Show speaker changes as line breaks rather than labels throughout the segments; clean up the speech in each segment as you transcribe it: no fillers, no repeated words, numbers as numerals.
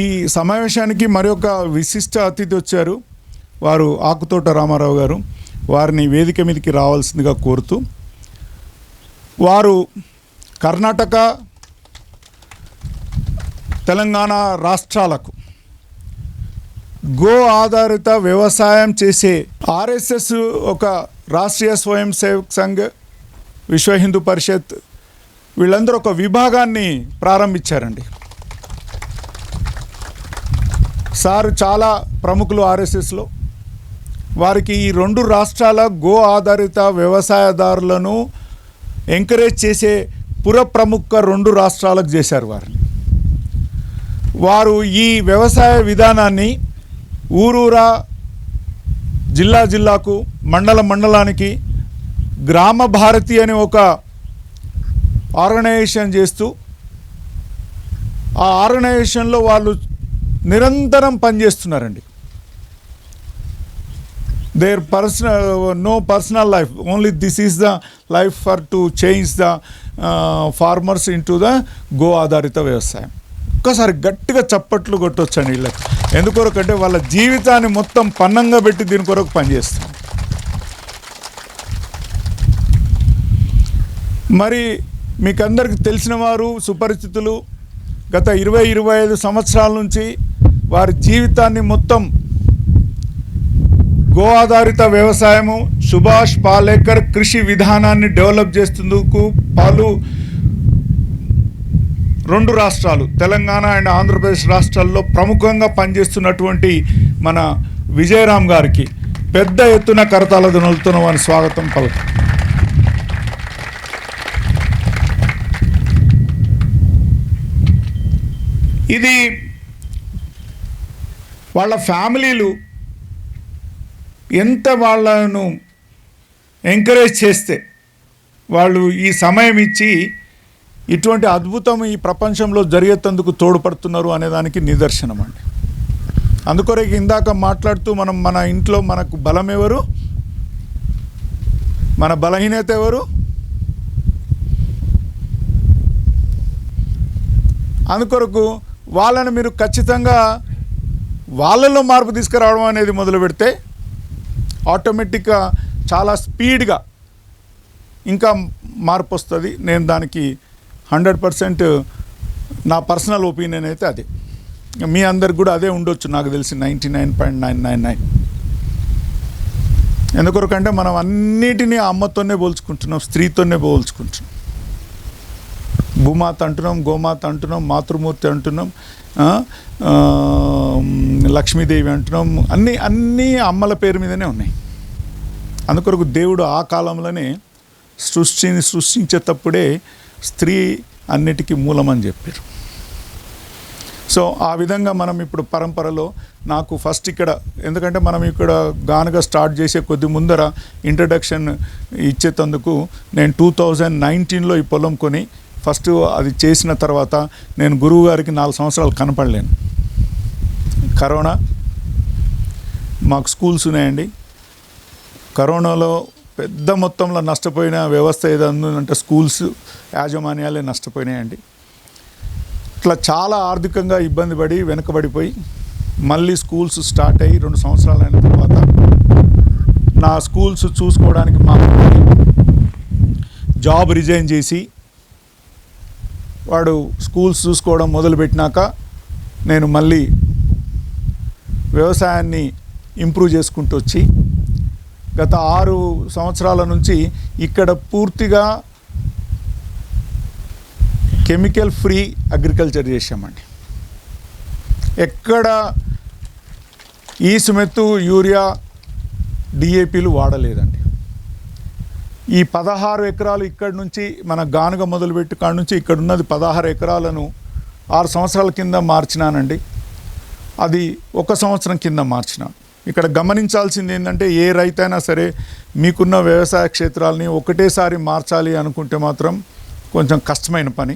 ఈ సమావేశానికి మరొక విశిష్ట అతిథి వచ్చారు. వారు ఆకుతోట రామారావు గారు. వారిని వేదిక మీదకి రావాల్సిందిగా కోరుతూ, వారు కర్ణాటక, తెలంగాణ రాష్ట్రాలకు గో ఆధారిత వ్యవసాయం చేసే ఆర్ఎస్ఎస్, ఒక రాష్ట్రీయ స్వయం సేవక్ సంఘ్, విశ్వ హిందూ పరిషత్, వీళ్ళందరూ ఒక విభాగాన్ని ప్రారంభించారండి. సార్ చాలా ప్రముఖులు ఆర్ఎస్ఎస్లో. వారికి ఈ 2 రాష్ట్రాల గో ఆధారిత వ్యవసాయదారులను ఎంకరేజ్ చేసే ప్రముఖ 2 రాష్ట్రాలకు చేశారు వారిని. వారు ఈ వ్యవసాయ విధానాన్ని ఊరూరా, జిల్లా జిల్లాకు, మండలానికి గ్రామ భారతి అనే ఒక ఆర్గనైజేషన్ చేస్తూ, ఆ ఆర్గనైజేషన్లో వాళ్ళు నిరంతరం పనిచేస్తున్నారండి. There no personal life, only this is the life for to change the farmers in to the గో ఆధారిత వ్యవసాయం. ఒక్కసారి గట్టిగా చప్పట్లు కొట్టొచ్చండి వీళ్ళకి. ఎందుకొరకంటే వాళ్ళ జీవితాన్ని మొత్తం పన్నంగా పెట్టి దీని కొరకు పనిచేస్తారు. మరి మీకు అందరికి తెలిసిన వారు, సుపరిచితులు, గత 20-25 సంవత్సరాల నుంచి వారి జీవితాన్ని మొత్తం గో ఆధారిత వ్యవసాయము, సుభాష్ పాలేకర్ కృషి విధానాన్ని డెవలప్ చేసేందుకు పలు 2 రాష్ట్రాలు, తెలంగాణ అండ్ ఆంధ్రప్రదేశ్ రాష్ట్రాల్లో ప్రముఖంగా పనిచేస్తున్నటువంటి మన విజయరామ్ గారికి పెద్ద ఎత్తున కరతాళ ధ్వనులతో వారి స్వాగతం పలుకు. ఇది వాళ్ళ ఫ్యామిలీలు ఎంత వాళ్ళను ఎంకరేజ్ చేస్తే వాళ్ళు ఈ సమయం ఇచ్చి ఇటువంటి అద్భుతం ఈ ప్రపంచంలో జరిగేందుకు తోడ్పడుతున్నారు అనేదానికి నిదర్శనం అండి. అందుకొరకు ఇందాక మాట్లాడుతూ మన ఇంట్లో మనకు బలం ఎవరు, మన బలహీనత ఎవరు, అందుకొరకు వాళ్ళని మీరు ఖచ్చితంగా వాళ్ళలో మార్పు తీసుకురావడం అనేది మొదలు పెడితే ఆటోమేటిక్గా చాలా స్పీడ్గా ఇంకా మార్పు వస్తుంది. నేను దానికి 100% నా పర్సనల్ ఒపీనియన్ అయితే అదే. మీ అందరికి కూడా అదే ఉండొచ్చు, నాకు తెలిసి 99.999. ఎందుకొరకంటే మనం అన్నిటినీ అమ్మతోనే పోల్చుకుంటున్నాం, స్త్రీతోనే పోల్చుకుంటున్నాం. భూమాత అంటున్నాం, గోమాత అంటున్నాం, మాతృమూర్తి అంటున్నాం, లక్ష్మీదేవి అంటున్నాం. అన్నీ అమ్మల పేరు మీదనే ఉన్నాయి. అందుకొరకు దేవుడు ఆ కాలంలోనే సృష్టించేటప్పుడే స్త్రీ అన్నిటికీ మూలమని చెప్పారు. సో ఆ విధంగా మనం ఇప్పుడు పరంపరలో నాకు ఫస్ట్ ఇక్కడ, ఎందుకంటే మనం ఇక్కడ గానుగా స్టార్ట్ చేసే కొద్ది ముందర ఇంట్రడక్షన్ ఇచ్చేటందుకు నేను 2019లో ఈ పొలం కొని ఫస్ట్ అది చేసిన తర్వాత నేను గురువు గారికి 4 సంవత్సరాలు కనపడలేను. కరోనా, మాకు స్కూల్స్ ఉన్నాయండి. కరోనాలో పెద్ద మొత్తంలో నష్టపోయిన వ్యవస్థ ఏదంటే స్కూల్స్ యాజమాన్యాలే నష్టపోయినాయండి. ఇట్లా చాలా ఆర్థికంగా ఇబ్బంది పడి వెనుకబడిపోయి మళ్ళీ స్కూల్స్ స్టార్ట్ అయ్యి 2 సంవత్సరాలు అయిన తర్వాత నా స్కూల్స్ చూసుకోవడానికి మా జాబ్ రిజైన్ చేసి వాడు స్కూల్స్ చూసుకోవడం మొదలుపెట్టినాక నేను మళ్ళీ వ్యవసాయాన్ని ఇంప్రూవ్ చేసుకుంటూ వచ్చి గత 6 సంవత్సరాల నుంచి ఇక్కడ పూర్తిగా కెమికల్ ఫ్రీ అగ్రికల్చర్ చేసామండి. ఎక్కడ ఈ సుమెత్తు, యూరియా, డిఏపీలు వాడలేదండి. ఈ 16 ఎకరాలు ఇక్కడి నుంచి మన గానుగ మొదలుపెట్టి కాడ నుంచి ఇక్కడ ఉన్నది 16 ఎకరాలను 6 సంవత్సరాల కింద మార్చినానండి. అది 1 సంవత్సరం కింద మార్చినాను. ఇక్కడ గమనించాల్సింది ఏంటంటే, ఏ రైతైనా సరే మీకున్న వ్యవసాయ క్షేత్రాలని ఒకటేసారి మార్చాలి అనుకుంటే మాత్రం కొంచెం కష్టమైన పని.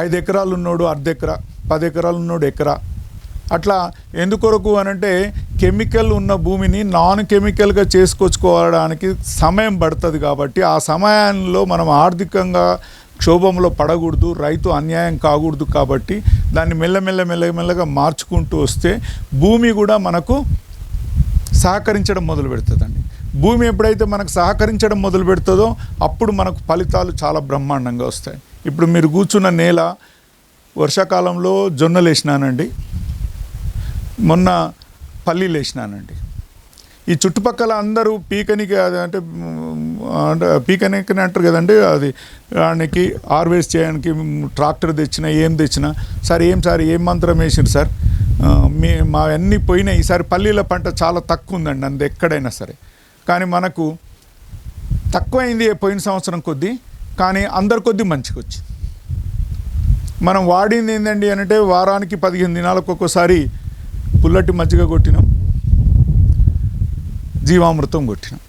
5 ఎకరాలు ఉన్నోడు అర్ధ ఎకరా, 10 ఎకరాలు ఉన్నోడు ఎకరా, అట్లా ఎందుకొరకు అనంటే కెమికల్ ఉన్న భూమిని నాన్ కెమికల్గా చేసుకొచ్చుకోవడానికి సమయం పడుతుంది. కాబట్టి ఆ సమయంలో మనం ఆర్థికంగా క్షోభంలో పడకూడదు, రైతు అన్యాయం కాకూడదు. కాబట్టి దాన్ని మెల్లమెల్లగా మార్చుకుంటూ వస్తే భూమి కూడా మనకు సహకరించడం మొదలు పెడుతుందండి. భూమి ఎప్పుడైతే మనకు సహకరించడం మొదలు పెడుతుందో అప్పుడు మనకు ఫలితాలు చాలా బ్రహ్మాండంగా వస్తాయి. ఇప్పుడు మీరు కూర్చున్న నేల, వర్షాకాలంలో జొన్నలు వేసినానండి, మొన్న పల్లీలు వేసినానండి. ఈ చుట్టుపక్కల అందరూ పీకనికి అంటే పీకనికి అంటారు కదండి, అది దానికి హార్వెస్ట్ చేయడానికి ట్రాక్టర్ తెచ్చినా ఏం తెచ్చినా, సార్ ఏం మంత్రం వేసిండ్రు సార్, మా అన్నీ పోయినాయి, ఈసారి పల్లీల పంట చాలా తక్కువ ఉందండి అందు ఎక్కడైనా సరే. కానీ మనకు తక్కువైంది పోయిన సంవత్సరం కొద్దీ, కానీ అందరి కొద్దీ మంచిగా వచ్చింది. మనం వాడింది ఏంటండి అంటే వారానికి 15 దినాలకు ఒక్కోసారి పుల్లటి మజ్జిగ కొట్టినాం, జీవామృతం కొట్టినాం,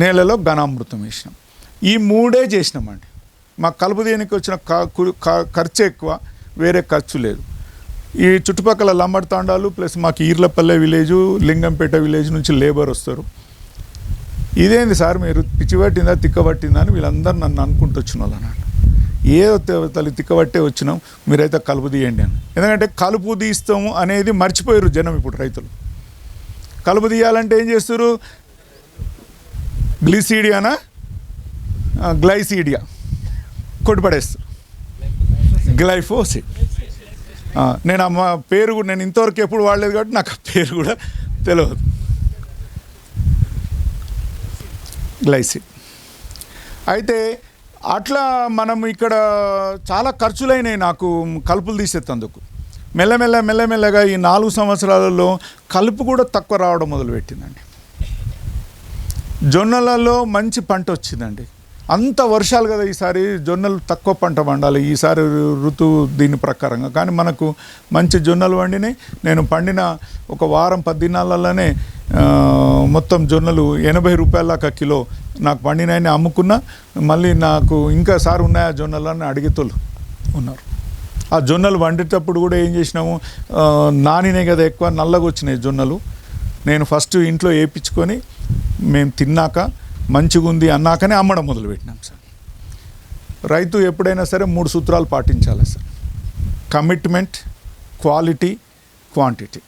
నేలలో ఘనామృతం వేసినాం. ఈ 3 చేసినామండి. మాకు కలుపు దేనికి వచ్చిన ఖర్చు ఎక్కువ, వేరే ఖర్చు లేదు. ఈ చుట్టుపక్కల లంబడి తాండాలు ప్లస్ మాకు ఈర్లపల్లె విలేజు, లింగంపేట విలేజ్ నుంచి లేబర్ వస్తారు. ఇదేంది సార్ మీరు పిచ్చి పట్టిందా తిక్కబట్టిందా అని వీళ్ళందరూ నన్ను అనుకుంటూ వచ్చిన వాళ్ళు అన్నాడు. తల్లి తిక్కబట్టే వచ్చినాం, మీరైతే కలుపు తీయండి అని. ఎందుకంటే కలుపు తీస్తాము అనేది మర్చిపోయారు జనం. ఇప్పుడు రైతులు కలుపు తీయాలంటే ఏం చేస్తారు, గ్లిసీడియానా గ్లైసీడియా కొట్టుపడేస్తారు, గ్లైఫోసిడ్. నేను అమ్మ పేరు కూడా నేను ఇంతవరకు ఎప్పుడు వాడలేదు కాబట్టి నాకు ఆ పేరు కూడా తెలియదు, గ్లైసిడ్. అయితే అట్లా మనం ఇక్కడ చాలా ఖర్చులైనాయి నాకు కలుపులు తీసేటందుకు. మెల్లమెల్లగా ఈ 4 సంవత్సరాలలో కలుపు కూడా తక్కువ రావడం మొదలుపెట్టిందండి. జొన్నలలో మంచి పంట వచ్చిందండి. అంత వర్షాలు కదా ఈసారి, జొన్నలు తక్కువ పంట పండాలి ఈసారి ఋతువు దీని ప్రకారంగా. కానీ మనకు మంచి జొన్నలు పండినాయి. నేను పండిన ఒక వారం 10 దినాలలోనే మొత్తం జొన్నలు 80 రూపాయల దాకా కిలో నాకు పండినాయని అమ్ముకున్నా. మళ్ళీ నాకు ఇంకా సార్ ఉన్నాయా జొన్నలు అని అడిగేతోళ్ళు ఉన్నారు. ఆ జొన్నలు వండేటప్పుడు కూడా ఏం చేసినాము, నానినే కదా ఎక్కువ నల్లగా వచ్చినాయి జొన్నలు. నేను ఫస్ట్ ఇంట్లో వేయించుకొని మేము తిన్నాక మంచిగా ఉంది అన్నాకనే అమ్మడం మొదలుపెట్టినాం సార్. రైతు ఎప్పుడైనా సరే 3 సూత్రాలు పాటించాలి సార్: కమిట్మెంట్, క్వాలిటీ, క్వాంటిటీ.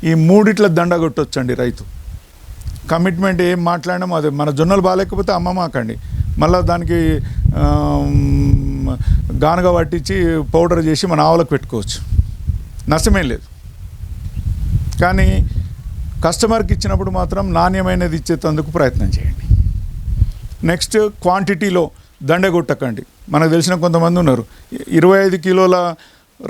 ఈ 3 దండ కొట్టొచ్చండి రైతు. కమిట్మెంట్ ఏం మాట్లాడినాం అదే, మన జొన్నలు బాగాలేకపోతే అమ్మమాకండి, మళ్ళీ దానికి గానుగ పట్టించి పౌడర్ చేసి మన ఆవులకు పెట్టుకోవచ్చు, నష్టమేం లేదు. కానీ కస్టమర్కి ఇచ్చినప్పుడు మాత్రం నాణ్యమైనది ఇచ్చేందుకు ప్రయత్నం చేయండి. నెక్స్ట్ క్వాంటిటీలో దండగొట్టకండి. మనకు తెలిసిన కొంతమంది ఉన్నారు, 25 కిలోల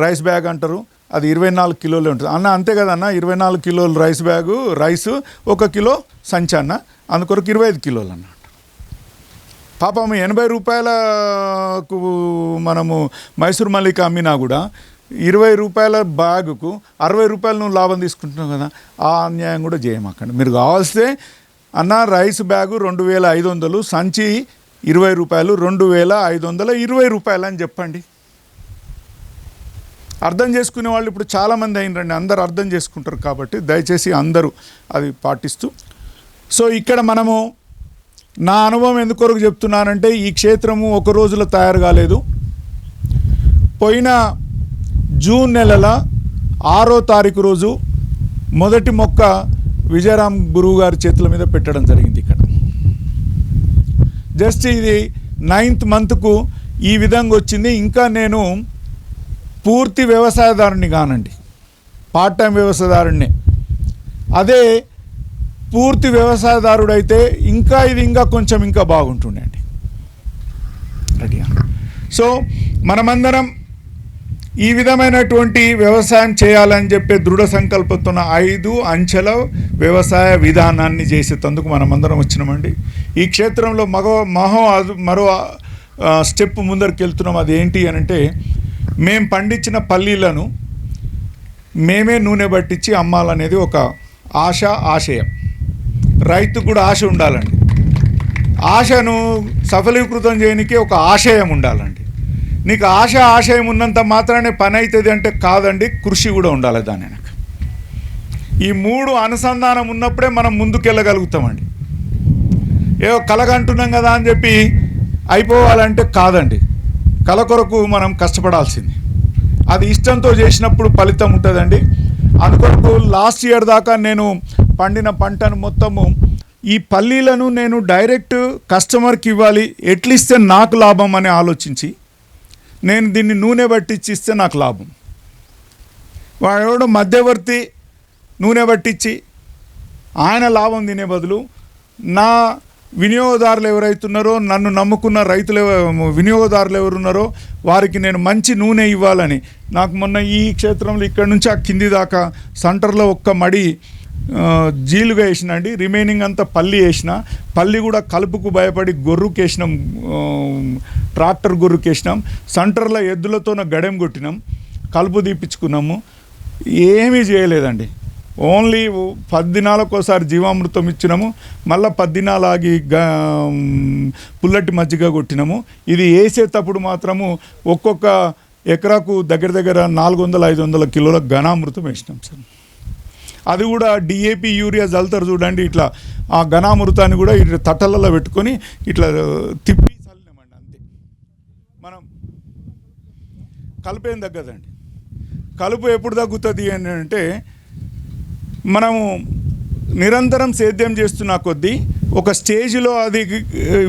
రైస్ బ్యాగ్ అంటారు, అది 24 కిలోలే ఉంటుంది అన్న. అంతే కదన్న, 24 కిలోల రైస్ బ్యాగు రైసు 1 కిలో సంచి అన్న, అందుకొరకు 25 కిలోలు అన్న. పాపం 80 రూపాయలకు మనము మైసూర్ మల్లిక అమ్మినా కూడా 20 రూపాయల బ్యాగుకు 60 రూపాయలు నువ్వు లాభం తీసుకుంటున్నావు కదా, ఆ అన్యాయం కూడా చేయమాకండి. మీరు కావాల్స్తే అన్న రైస్ బ్యాగు 2500, సంచి 20 రూపాయలు, 2520 రూపాయలు అని చెప్పండి. అర్థం చేసుకునే వాళ్ళు ఇప్పుడు చాలామంది అయినరండి, అందరూ అర్థం చేసుకుంటారు. కాబట్టి దయచేసి అందరూ అది పాటిస్తూ. సో ఇక్కడ మనము, నా అనుభవం ఎందుకొరకు చెప్తున్నానంటే, ఈ క్షేత్రము ఒక రోజులో తయారు కాలేదు. పోయిన జూన్ నెలల 6వ తారీఖు రోజు మొదటి మొక్క విజయరామ్ గురువు గారి చేతుల మీద పెట్టడం జరిగింది. ఇక్కడ జస్ట్ ఇది 9th మంత్కు ఈ విధంగా వచ్చింది. ఇంకా నేను పూర్తి వ్యవసాయదారుని కానండి, పార్ట్ టైం వ్యవసాయదారుణ్ణి. అదే పూర్తి వ్యవసాయదారుడైతే ఇంకా ఇది కొంచెం బాగుంటుండే అండి. రెడీ. సో మనమందరం ఈ విధమైనటువంటి వ్యవసాయం చేయాలని చెప్పే దృఢ సంకల్పంతో 5 అంచెల వ్యవసాయ విధానాన్ని చేసేందుకు మనమందరం వచ్చినామండి. ఈ క్షేత్రంలో మరో స్టెప్ ముందరికి వెళ్తున్నాం. అది ఏంటి అని అంటే, మేము పండించిన పల్లీలను మేమే నూనె పట్టించి అమ్మాలనేది ఒక ఆశయం. రైతుకు కూడా ఆశ ఉండాలండి. ఆశను సఫలీకృతం చేయడానికి ఒక ఆశయం ఉండాలండి. నీకు ఆశయం ఉన్నంత మాత్రానే పని అవుతుంది అంటే కాదండి, కృషి కూడా ఉండాలి దాని వెనక. ఈ 3 అనుసంధానం ఉన్నప్పుడే మనం ముందుకెళ్ళగలుగుతామండి. ఏదో కలగంటున్నాం కదా అని చెప్పి అయిపోవాలంటే కాదండి. కళ కొరకు మనం కష్టపడాల్సింది. అది ఇష్టంతో చేసినప్పుడు ఫలితం ఉంటుందండి. అందుకొరకు లాస్ట్ ఇయర్ దాకా నేను పండిన పంటను మొత్తము ఈ పల్లీలను నేను డైరెక్ట్ కస్టమర్కి ఇవ్వాలి, ఎట్లిస్తే నాకు లాభం అని ఆలోచించి నేను దీన్ని నూనె పట్టించి ఇస్తే నాకు లాభం. వాడు మధ్యవర్తి నూనె పట్టించి ఆయన లాభం తినే బదులు నా వినియోగదారులు ఎవరైతున్నారో, నన్ను నమ్ముకున్న రైతులు వినియోగదారులు ఎవరున్నారో వారికి నేను మంచి నూనె ఇవ్వాలని నాకు మొన్న ఈ క్షేత్రంలో ఇక్కడ నుంచి ఆ కింది దాకా సెంటర్లో ఒక్క మడి జీలుగా వేసిన అండి. రిమైనింగ్ అంతా పల్లి వేసిన. పల్లి కూడా కలుపుకు భయపడి గొర్రుకి వేసినాం, ట్రాక్టర్ గొర్రుకి వేసినాం. సెంటర్లో ఎద్దులతోన గడెం కొట్టినాం, కలుపు తీపించుకున్నాము. ఏమీ చేయలేదండి. ఓన్లీ 10 దినాలకు ఒకసారి జీవామృతం ఇచ్చినాము, మళ్ళీ 10 దినాలు ఆగి పుల్లటి మజ్జిగ కొట్టినాము. ఇది వేసేటప్పుడు మాత్రము ఒక్కొక్క ఎకరాకు దగ్గర దగ్గర 400-500 కిలోల ఘనామృతం వేసినాం సార్. అది కూడా డిఏపి యూరియా జల్తారు చూడండి, ఇట్లా ఆ ఘనామృతాన్ని కూడా ఇట్లా తట్టలలో పెట్టుకొని ఇట్లా తిప్పి చల్లినామండి. అంతే. మనం కలుపు ఏం తగ్గదండి. కలుపు ఎప్పుడు తగ్గుతుంది అని అంటే మనము నిరంతరం సేద్యం చేస్తున్న కొద్దీ ఒక స్టేజ్లో అది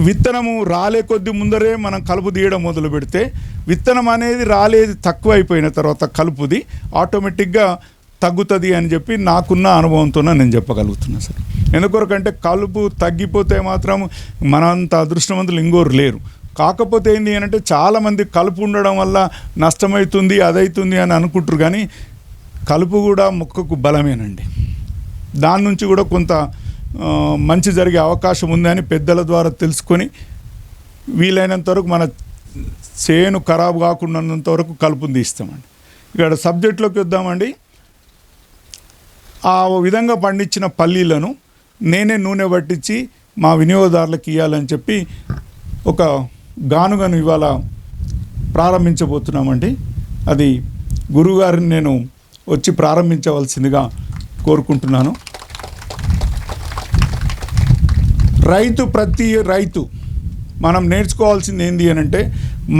విత్తనము రాలే కొద్దీ ముందరే మనం కలుపు తీయడం మొదలు పెడితే విత్తనం అనేది రాలేది తక్కువ అయిపోయిన తర్వాత కలుపుది ఆటోమేటిక్గా తగ్గుతుంది అని చెప్పి నాకున్న అనుభవంతో నేను చెప్పగలుగుతున్నా సార్. ఎందుకొరకంటే కలుపు తగ్గిపోతే మాత్రం మనంత అదృష్టవంతులు ఇంకోరు లేరు. కాకపోతే ఏంటి అని అంటే చాలామంది కలుపు ఉండడం వల్ల నష్టమవుతుంది, అదవుతుంది అని అనుకుంటారు. కానీ కలుపు కూడా మొక్కకు బలమేనండి. దాని నుంచి కూడా కొంత మంచి జరిగే అవకాశం ఉందని పెద్దల ద్వారా తెలుసుకొని వీలైనంత వరకు మన చేను ఖరాబు కాకుండాన్నంత వరకు కలుపుని తీస్తామండి. ఇక్కడ సబ్జెక్ట్లోకి వద్దామండి. ఆ విధంగా పండించిన పల్లీలను నేనే నూనె పట్టించి మా వినియోగదారులకు ఇవ్వాలని చెప్పి ఒక గానుగను ఇవాళ ప్రారంభించబోతున్నామండి. అది గురువుగారిని నేను వచ్చి ప్రారంభించవలసిందిగా కోరుకుంటున్నాను. ప్రతి రైతు మనం నేర్చుకోవాల్సింది ఏంటి అని అంటే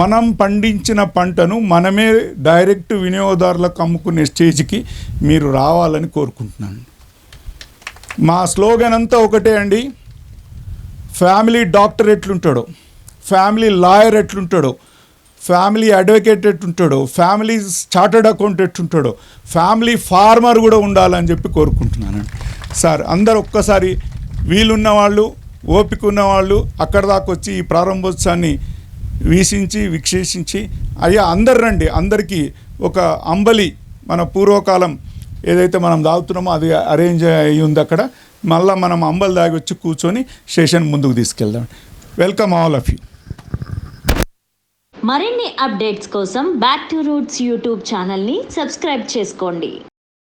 మనం పండించిన పంటను మనమే డైరెక్ట్ వినియోగదారులకు అమ్ముకునే స్టేజ్కి మీరు రావాలని కోరుకుంటున్నాను. మా స్లోగన్ అంతా ఒకటే అండి. ఫ్యామిలీ డాక్టర్ ఎట్లుంటాడో, ఫ్యామిలీ లాయర్ ఎట్లుంటాడో, ఫ్యామిలీ అడ్వకేట్ ఎట్లుంటాడో, ఫ్యామిలీ చార్టర్డ్ అకౌంట్ ఎట్లుంటాడో, ఫ్యామిలీ ఫార్మర్ కూడా ఉండాలని చెప్పి కోరుకుంటున్నానండి. సార్ అందరు ఒక్కసారి వీలున్న వాళ్ళు, ఓపిక ఉన్నవాళ్ళు అక్కడ దాకా వచ్చి ఈ ప్రారంభోత్సవాన్ని వీక్షించి అయ్యా అందరు రండి. అందరికీ ఒక అంబలి మన పూర్వకాలం ఏదైతే మనం తాగుతున్నామో అది అరేంజ్ అయ్యి ఉంది అక్కడ. మళ్ళీ మనం అంబలి దాగి వచ్చి కూర్చొని స్టేషన్ ముందుకు తీసుకెళ్దాం. Welcome all of you.
మరిన్ని అప్డేట్స్ కోసం బ్యాక్ టు రూట్స్ యూట్యూబ్ ఛానల్ని సబ్స్క్రైబ్ చేసుకోండి.